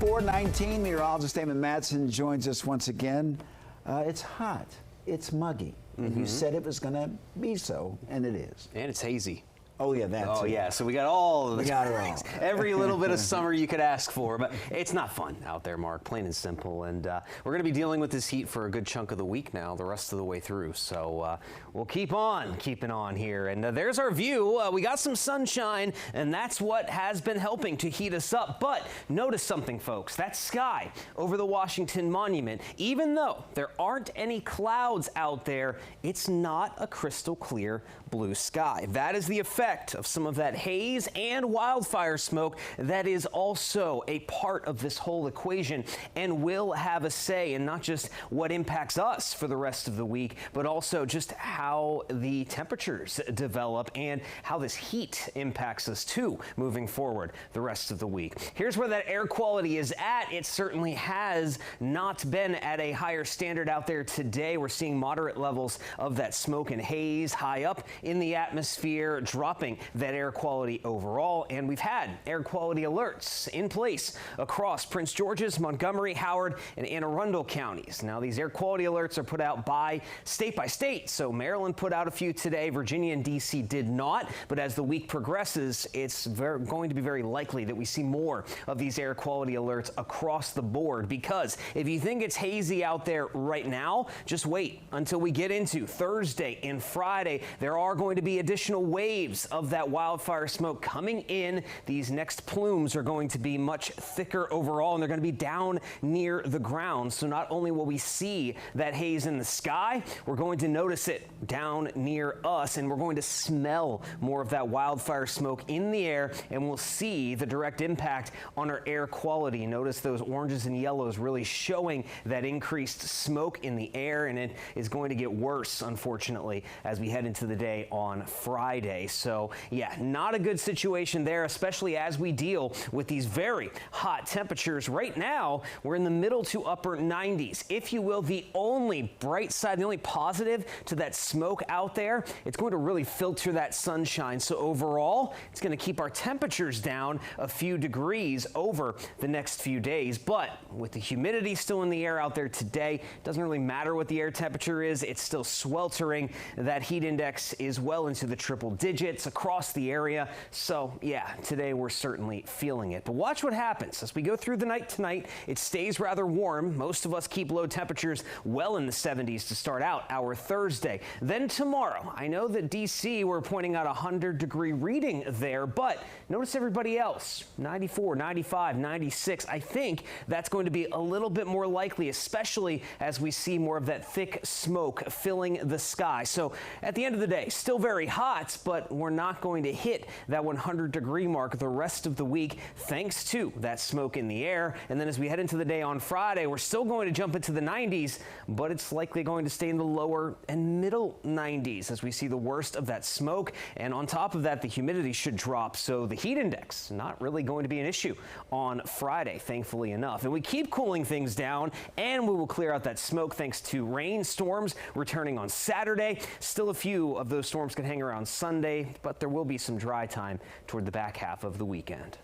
4:19, meteorologist Damon Madsen joins us once again. It's hot. It's muggy. And you said it was going to be so, and it is. And it's hazy. Oh, yeah, that's Oh, yeah, so we got all of the all. every little bit of summer you could ask for, but it's not fun out there, Mark, plain and simple, and we're going to be dealing with this heat for a good chunk of the week now, the rest of the way through, so we'll keep on keeping on here, and there's our view. We got some sunshine, and that's what has been helping to heat us up, but notice something, folks. That sky over the Washington Monument, even though there aren't any clouds out there, it's not a crystal clear blue sky. That is the effect of some of that haze and wildfire smoke that is also a part of this whole equation and will have a say in not just what impacts us for the rest of the week, but also just how the temperatures develop and how this heat impacts us too moving forward the rest of the week. Here's where that air quality is at. It certainly has not been at a higher standard out there today. We're seeing moderate levels of that smoke and haze high up in the atmosphere, dropping that air quality overall, and we've had air quality alerts in place across Prince George's, Montgomery, Howard, and Anne Arundel counties. Now, these air quality alerts are put out by state, so Maryland put out a few today, Virginia and D.C. did not, but as the week progresses, it's going to be very likely that we see more of these air quality alerts across the board, because if you think it's hazy out there right now, just wait until we get into Thursday and Friday. There are going to be additional waves of that wildfire smoke coming in. These next plumes are going to be much thicker overall, and they're going to be down near the ground. So not only will we see that haze in the sky, we're going to notice it down near us, and we're going to smell more of that wildfire smoke in the air, and we'll see the direct impact on our air quality. Notice those oranges and yellows really showing that increased smoke in the air, and it is going to get worse, unfortunately, as we head into the day on Friday. So yeah, not a good situation there, especially as we deal with these very hot temperatures. Right now, we're in the middle to upper 90s. If you will, the only bright side, the only positive to that smoke out there, it's going to really filter that sunshine. So overall, it's going to keep our temperatures down a few degrees over the next few days. But with the humidity still in the air out there today, it doesn't really matter what the air temperature is. It's still sweltering. That heat index is well into the triple digits across the area. So yeah, today we're certainly feeling it. But watch what happens as we go through the night tonight. It stays rather warm. Most of us keep low temperatures well in the 70s to start out our Thursday. Then tomorrow, I know that DC, we're pointing out a 100-degree reading there, but notice everybody else, 94, 95, 96. I think that's going to be a little bit more likely, especially as we see more of that thick smoke filling the sky. So at the end of the day, still very hot, but we're not going to hit that 100-degree mark the rest of the week thanks to that smoke in the air. And then as we head into the day on Friday, we're still going to jump into the 90s, but it's likely going to stay in the lower and middle 90s as we see the worst of that smoke. And on top of that, the humidity should drop. So the heat index not really going to be an issue on Friday, thankfully enough. And we keep cooling things down, and we will clear out that smoke thanks to rainstorms returning on Saturday. Still a few of those storms can hang around Sunday, but there will be some dry time toward the back half of the weekend.